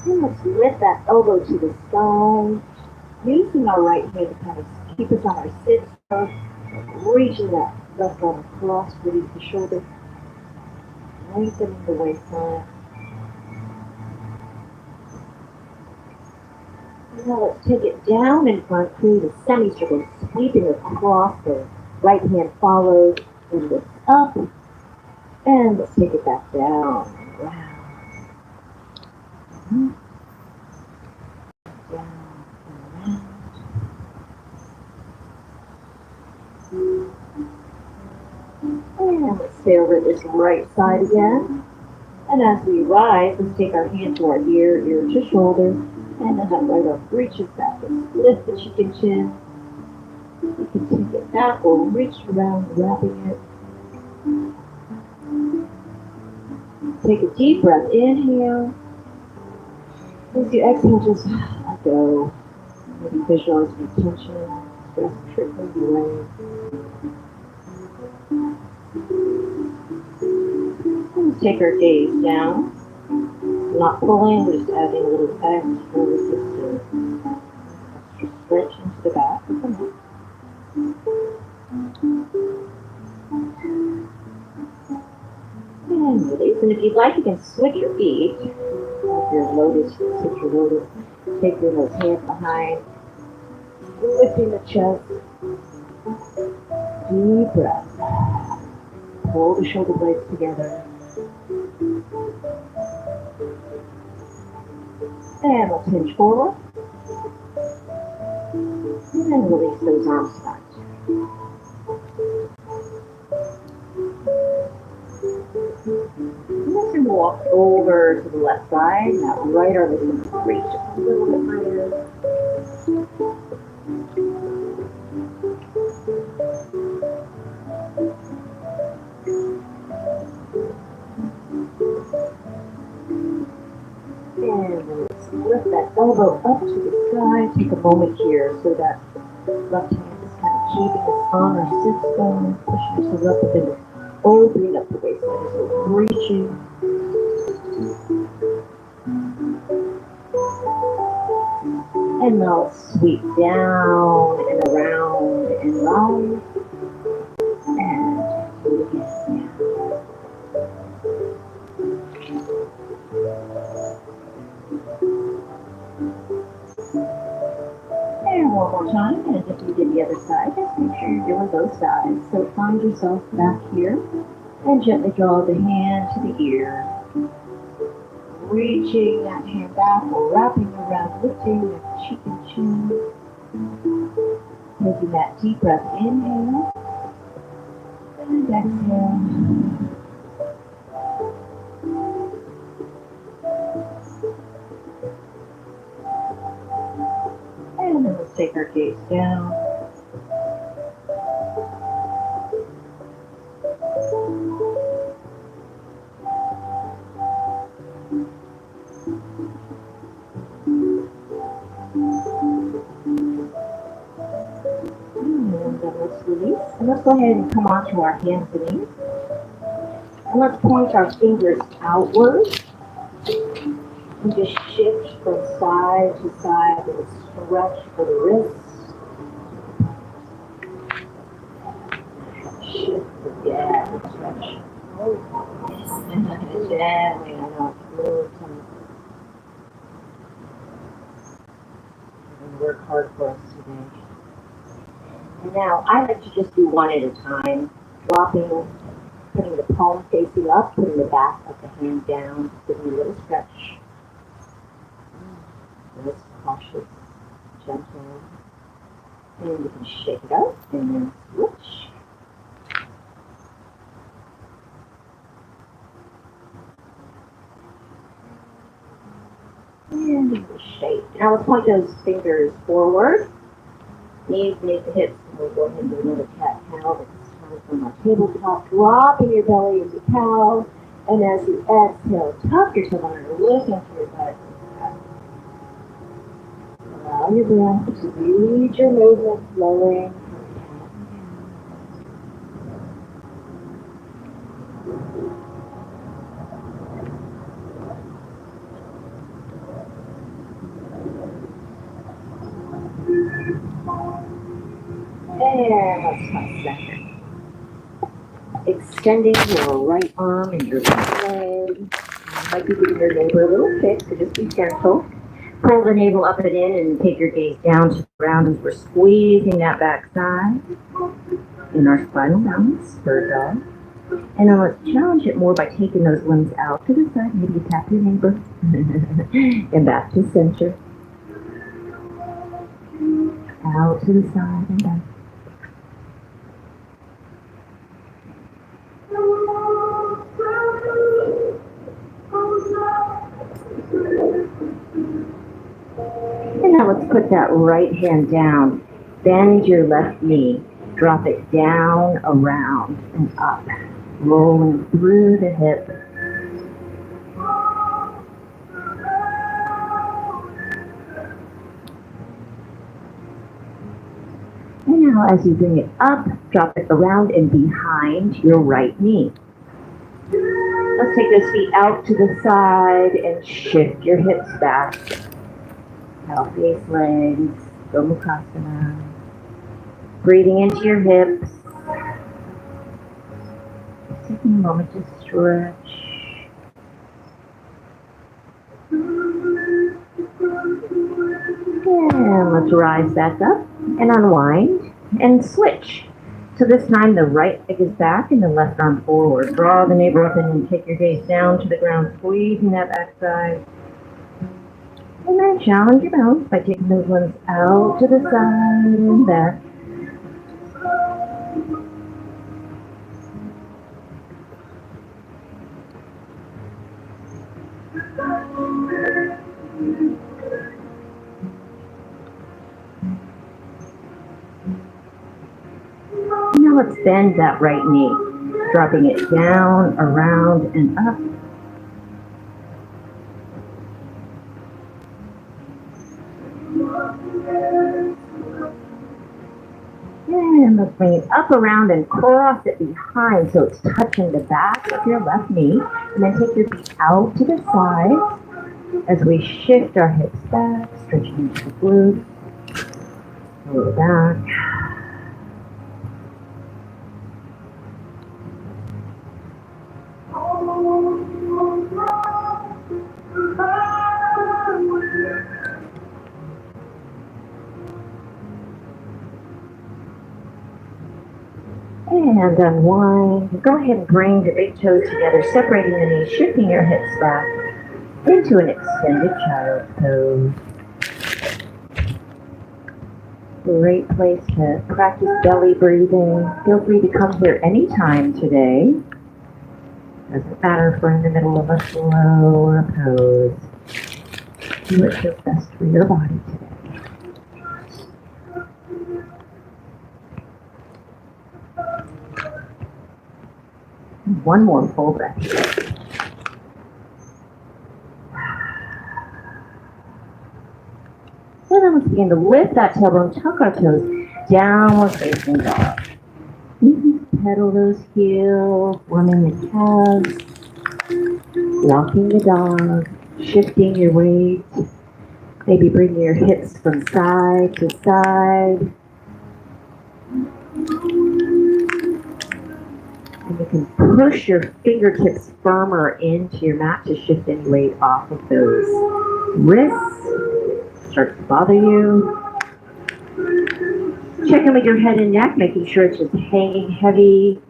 And let's lift that elbow to the sky, using our right hand to kind of keep us on our sit bones, reaching that left arm across, release the shoulder, lengthening the waistline. And now let's take it down in front, create a semicircle, sweeping across. The right hand follows and lifts up. And let's take it back down. Round, down, and round. And let's stay over this right side again. And as we rise, let's take our hand to our ear to shoulder. And then that right arm reaches back. Let's lift the cheek and chin. You can take it back or reach around, wrapping it. Take a deep breath. Inhale. As you exhale, just let go. Maybe visualize any tension, stress trickling away. And take our gaze down. Not pulling, we're just adding a little extra resistance. Extra stretch into the back of the neck. And release. And if you'd like, you can switch your feet. If you're loaded, sit your loaded. Take those hands behind. Lifting the chest. Deep breath. Pull the shoulder blades together. And let's hinge forward. And then release those arms back. And then walk over to the left side. That right arm is going to reach just a little bit higher. And let's lift that elbow up to the sky. Take a moment here so that left hand is kind of keeping us on our sits bone, pushing ourselves up a bit, opening up the waistline, so reaching. And now sweep down and around and round. And do it again. And one more time, and if you did the other side, just make sure you're doing both sides. So find yourself back here, and gently draw the hand to the ear. Reaching that hand back or wrapping around, lifting the cheek and chin. Taking that deep breath, inhale, and exhale. And then let's take our gaze down. And then let's release. And let's go ahead and come onto our hands and knees. And let's point our fingers outward. And just shift from side to side with a stretch for the wrists. Shift again, stretch. And gently, I know it's really tough. And work hard for us today. And now I like to just do one at a time, dropping, putting the palm facing up, putting the back of the hand down, giving a little stretch. Nice, cautious, gentle. And you can shake it out and then switch. And you shake. Now let's point those fingers forward. Knees meet the hips, and we'll go ahead and do another cat-cow. This time from our tabletop, dropping your belly into cow. And as you exhale, tuck your tail under, lift up your butt. Allow your breath to lead your movement, flowing. And let's toss center. Extending your right arm and your left leg. You might be giving your neighbor a little kick, so just be gentle. Pull the navel up and in and take your gaze down to the ground as we're squeezing that back side in our spinal balance, bird dog. And then let's challenge it more by taking those limbs out to the side. Maybe you tap your neighbor. And back to center. Out to the side and back. And now let's put that right hand down. Bend your left knee. Drop it down, around, and up. Rolling through the hip. And now as you bring it up, drop it around and behind your right knee. Let's take those feet out to the side and shift your hips back. Now face legs, Gomukhasana. Breathing into your hips. Taking a moment to stretch. And let's rise back up and unwind and switch. So this time the right leg is back and the left arm forward. Draw the navel up and take your gaze down to the ground, squeezing that back side. And then challenge your balance by taking those limbs out to the side and back. Now let's bend that right knee, dropping it down, around, and up. And let's bring it up, around, and cross it behind so it's touching the back of your left knee. And then take your feet out to the side as we shift our hips back, stretching into the glutes. Lower back. And unwind. Go ahead and bring the big toes together, separating the knees, shifting your hips back into an extended child's pose. Great place to practice belly breathing. Feel free to come here anytime today. Doesn't matter if we're in the middle of a flow or a pose. Do what feels best for your body today. One more full breath. And then let's begin to lift that tailbone, tuck our toes, downward facing dog. You can pedal those heels, warming the calves, walking the dog, shifting your weight, maybe bringing your hips from side to side. And you can push your fingertips firmer into your mat to shift any weight off of those wrists. Starts to bother you. Check in with your head and neck, making sure it's just hanging heavy.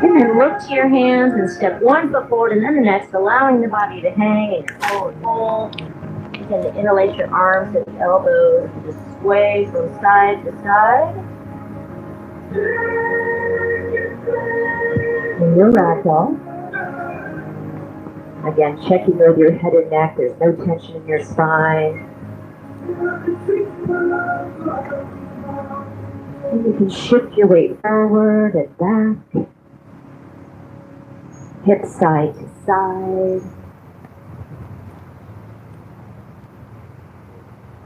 And then look to your hands and step one foot forward and then the next, allowing the body to hang in your forward fold. You can interlace your arms at the elbows and just sway from side to side. And your ragdoll. Again, checking with your head and neck. There's no tension in your spine. And you can shift your weight forward and back. Hips side to side.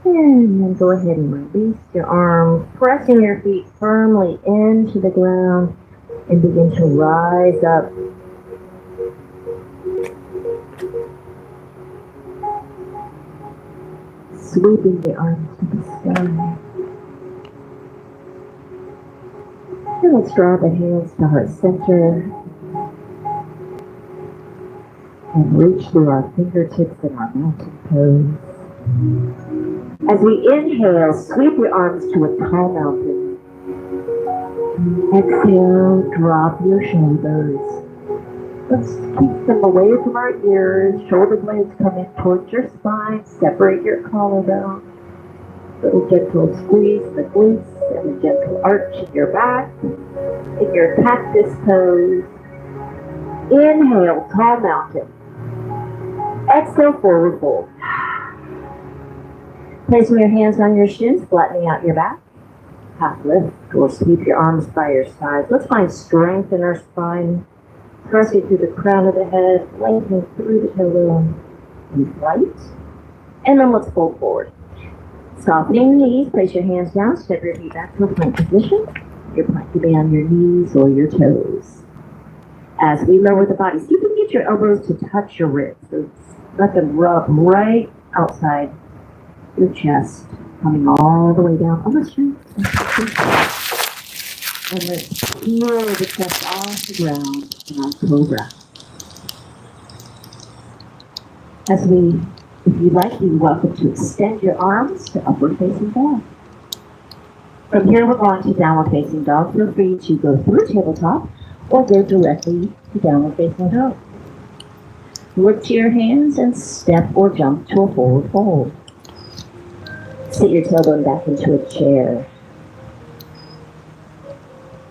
And then go ahead and release your arms, pressing your feet firmly into the ground and begin to rise up sweeping the arms to the sky. And let's draw the hands to heart center and reach through our fingertips in our mountain pose. As we inhale, sweep your arms to a tall mountain. Exhale, drop your shoulders. Let's keep them away from our ears. Shoulder blades come in towards your spine. Separate your collarbone. Little gentle squeeze in the glutes and a gentle arch in your back. In your cactus pose. Inhale, tall mountain. Exhale, forward fold. Placing your hands on your shins, flattening out your back. Half lift or sweep your arms by your sides. Let's find strength in our spine. Pressing through the crown of the head, lengthening through the tailbone in flight. And then let's fold forward. Softening the knees, place your hands down, step your feet back to a plank position. Your plank can be on your knees or your toes. As we lower the body, see if you can get your elbows to touch your ribs. So let them rub right outside your chest, coming all the way down on the string. And let's peel the chest off the ground in our cobra. If you'd like, you're welcome to extend your arms to upward facing dog. From here, we're going to downward facing dog. Feel free to go through tabletop or go directly to downward facing dog. Look to your hands and step or jump to a forward fold. Sit your tailbone back into a chair.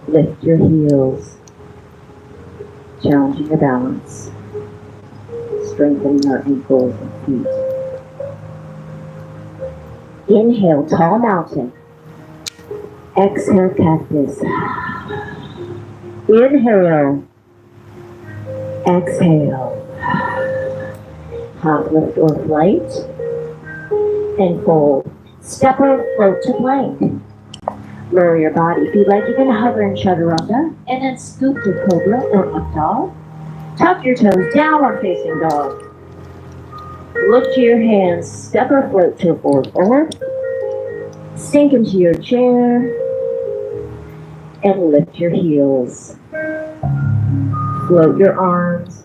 Lift your heels, challenging your balance, strengthening our ankles and feet. Inhale, tall mountain. Exhale, cactus. Inhale. Exhale. Half lift or flight. And fold. Step or float to plank. Lower your body. If you'd like, you can hover in chaturanga and then scoop to cobra or up dog. Tuck your toes, downward facing dog. Look to your hands, step or float to a forward fold. Sink into your chair and lift your heels. Float your arms.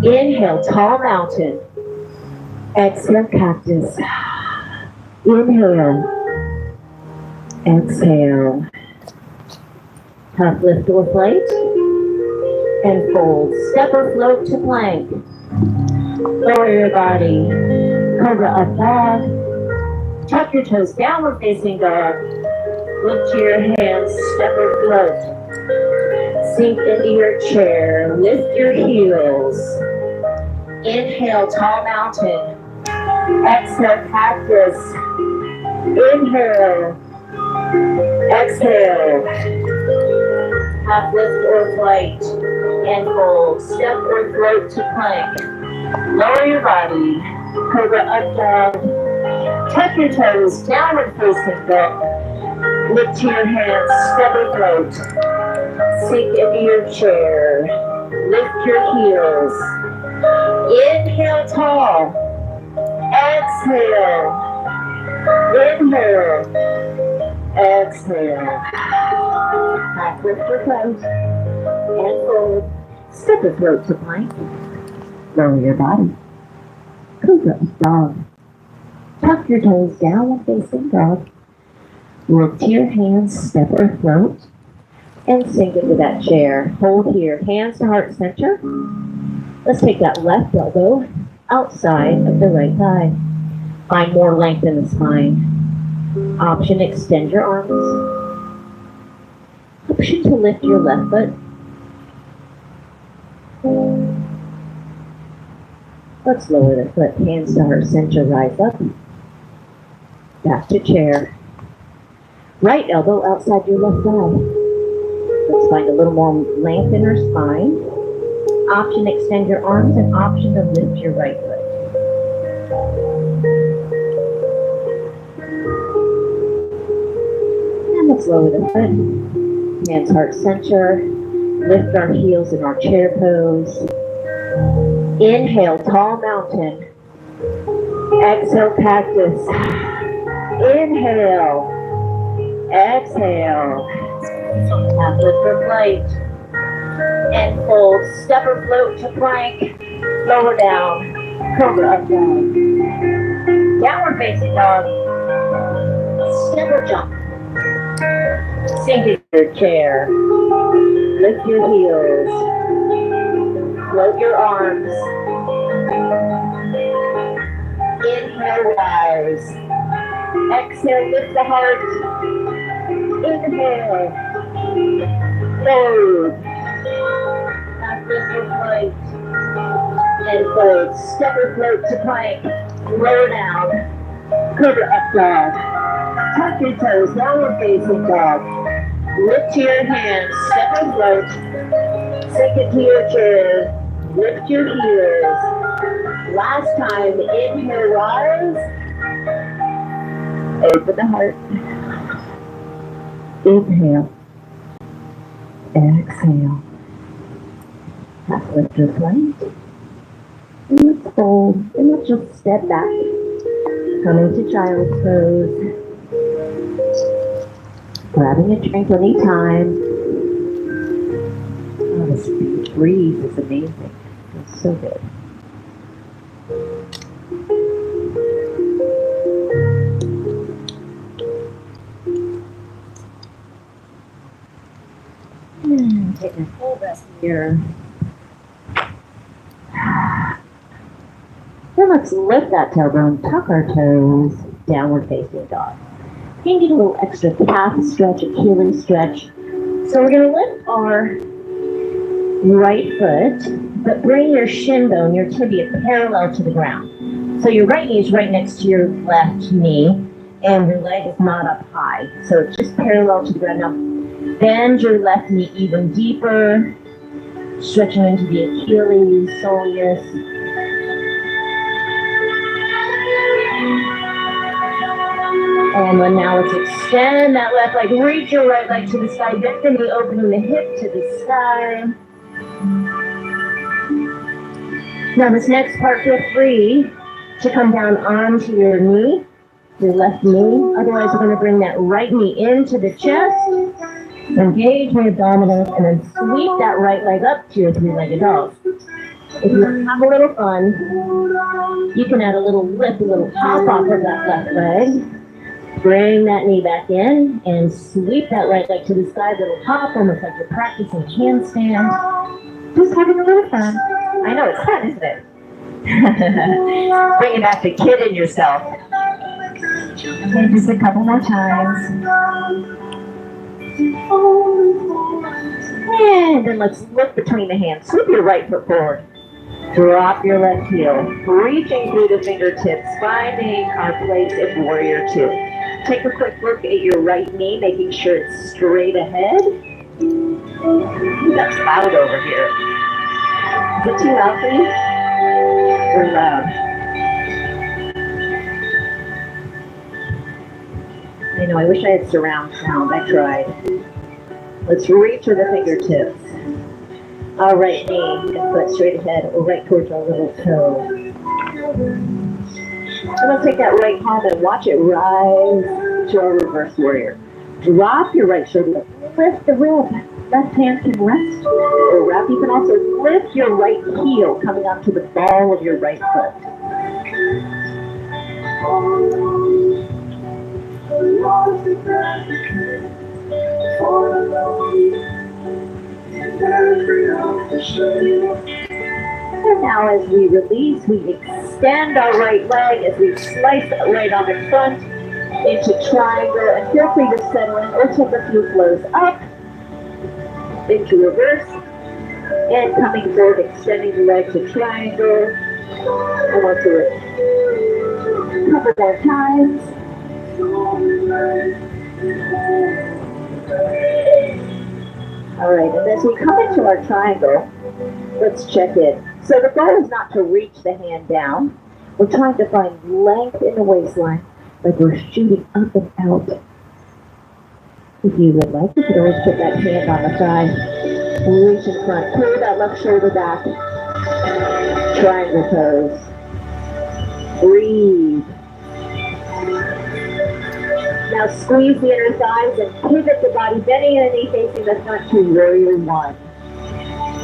Inhale, tall mountain. Exhale, cactus. Inhale. Exhale. Half lift or flight. And fold. Step or float to plank. Lower your body. Cobra up dog. Tuck your toes, downward facing dog. Look to your hands, step or float. Sink into your chair. Lift your heels. Inhale, tall mountain. Exhale, cactus. Inhale. Exhale. Half lift or flight. And fold. Step or float to plank. Lower your body. Cobra up dog. Tuck your toes, downward facing dog. Lift to your hands, step or float. Sink into your chair. Lift your heels. Inhale, tall. Exhale. Inhale. Exhale. Half lift or float. And fold. Step or float to plank. Lower your body. Cobra dog. Tuck your toes, downward facing dog. Look to your hands, step or float. And sink into that chair. Hold here, hands to heart center. Let's take that left elbow outside of the right thigh. Find more length in the spine. Option, extend your arms. Option to lift your left foot. Let's lower the foot, hands to heart center, rise up. Back to chair. Right elbow outside your left thigh. Let's find a little more length in our spine. Option, extend your arms, and option to lift your right foot. And let's lower the foot. Hands heart center. Lift our heels in our chair pose. Inhale, tall mountain. Exhale, cactus. Inhale. Exhale. Now lift for flight. And fold. Step or float to plank. Lower down. Cobra up dog. Downward facing dog. Step or jump. Sink into your chair. Lift your heels. Float your arms. Inhale, rise. Exhale, lift the heart. Inhale. Load. Now lift your flight. And fold. Step or float to plank. Lower down. Cobra up dog. Tuck your toes. Downward facing dog. Lift to your hands. Step or float. Sink into your chair. Lift your heels. Last time. Inhale, rise. Open the heart. Inhale. Exhale. Half lift your flight. And let's fold. And let's just step back. Coming to child's pose. Grabbing a drink anytime. Oh, this breeze is amazing. It's so good. Taking a full breath here. Then let's lift that tailbone, tuck our toes, downward facing dog. You can get a little extra calf stretch, Achilles stretch. So we're going to lift our right foot, but bring your shin bone, your tibia, parallel to the ground. So your right knee is right next to your left knee, and your leg is not up high. So it's just parallel to the ground. Now, bend your left knee even deeper, stretching into the Achilles, soleus. And then now let's extend that left leg. Reach your right leg to the sky. Bend the knee, opening the hip to the sky. Now this next part, feel free to come down onto your knee, your left knee. Otherwise, we're going to bring that right knee into the chest. Engage my abdominals, and then sweep that right leg up to your three-legged dog. If you want to have a little fun, you can add a little lift, a little hop off of that left leg. Bring that knee back in and sweep that right leg to the sky. Little hop, almost like you're practicing handstand. Just having a little fun. I know, it's fun, isn't it? Bring it back to kid in yourself. And just a couple more times. And then let's look between the hands. Sweep your right foot forward. Drop your left heel. Reaching through the fingertips, finding our place in Warrior Two. Take a quick look at your right knee, making sure it's straight ahead. That's loud over here. Is it too loud for you? Or loud? I know, I wish I had surround sound. I tried. Let's reach with the fingertips. Our right knee and foot straight ahead or right towards our little toe. I'm going to take that right palm and watch it rise to our reverse warrior. Drop your right shoulder, lift the rib. Left hand can rest or wrap. You can also lift your right heel coming up to the ball of your right foot. And now as we release, we extend our right leg as we slice that right arm in front into triangle, and feel free to settle in or take a few flows up into reverse and coming forward, extending the leg to triangle. And let's do it a couple more times. All right, and as we come into our triangle, let's check in. So the goal is not to reach the hand down. We're trying to find length in the waistline, like we're shooting up and out. If you would like, you could always put that hand on the thigh. Reach in front. Pull that left shoulder back. Triangle pose. Breathe. Now squeeze the inner thighs and pivot the body, bending the knee facing the front to warrior one.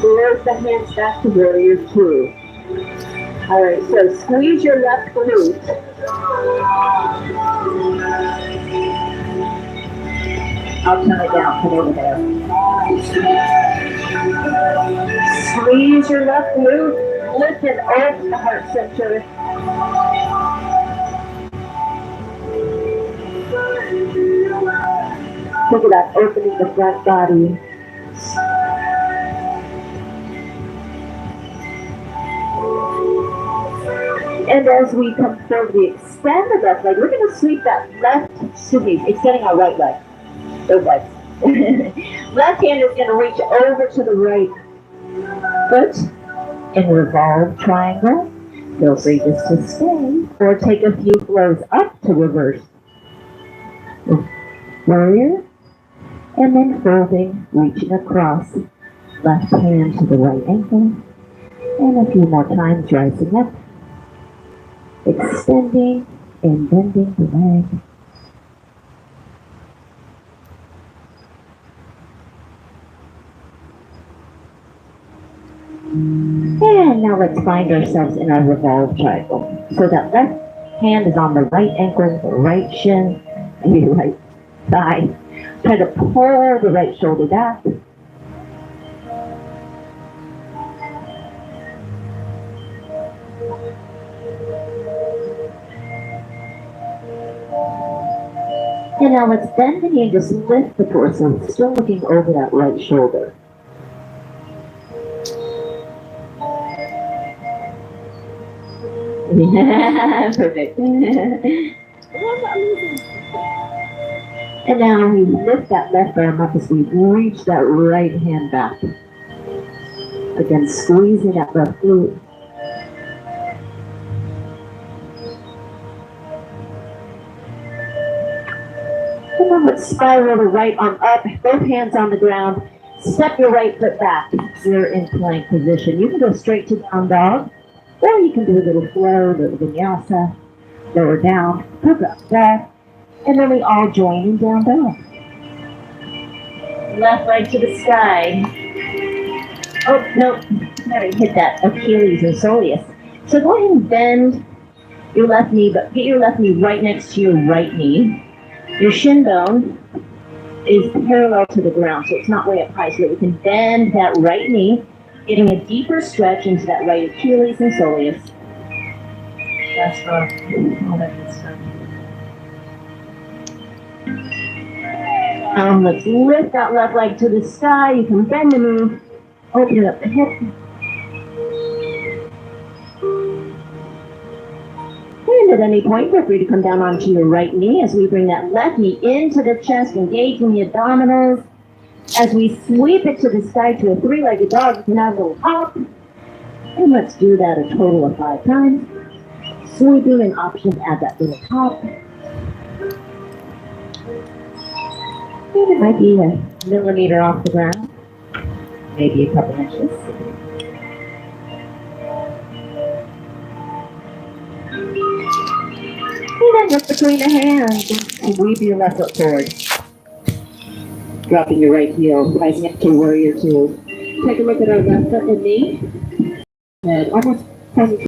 Reverse the hands back to warrior two. All right, so squeeze your left glute. I'll turn it down, come over there. Squeeze your left glute, lift and open the heart center. Look at that, opening the front body. And as we come forward, we extend the left leg. We're going to sweep that extending our right leg. Those legs. Left hand is going to reach over to the right foot in revolve triangle. Feel free just to stay or take a few flows up to reverse. Warrior. And then folding, reaching across. Left hand to the right ankle. And a few more times rising up. Extending and bending the leg. And now let's find ourselves in our revolve triangle. So that left hand is on the right ankle, the right shin, and the right thigh. Try to pull the right shoulder back. And now let's bend the knee and just lift the torso, still looking over that right shoulder. Perfect. And now we lift that left arm up as we reach that right hand back. Again, squeezing that left glute. And then let's spiral the right arm up, both hands on the ground. Step your right foot back. You're in plank position. You can go straight to down dog, or you can do a little flow, a little vinyasa, lower down, hook up back, and then we all join in down dog. Left leg to the sky. Oh, no, sorry, hit that Achilles or soleus. So go ahead and bend your left knee, but get your left knee right next to your right knee. Your shin bone is parallel to the ground, so it's not way up high, so that we can bend that right knee, getting a deeper stretch into that right Achilles and soleus. That's all that good stuff. Let's lift that left leg to the sky. You can bend the knee, open up the hip. And at any point, feel free to come down onto your right knee as we bring that left knee into the chest, engaging the abdominals. As we sweep it to the sky to a three-legged dog, you can have a little hop. And let's do that a total of 5 times. Sweeping an option, add that little hop. And it might be a millimeter off the ground, maybe a couple inches. And then just between the hands, sweep your left foot forward. Dropping your right heel, rising up to warrior two. Take a look at our left foot and knee. And almost present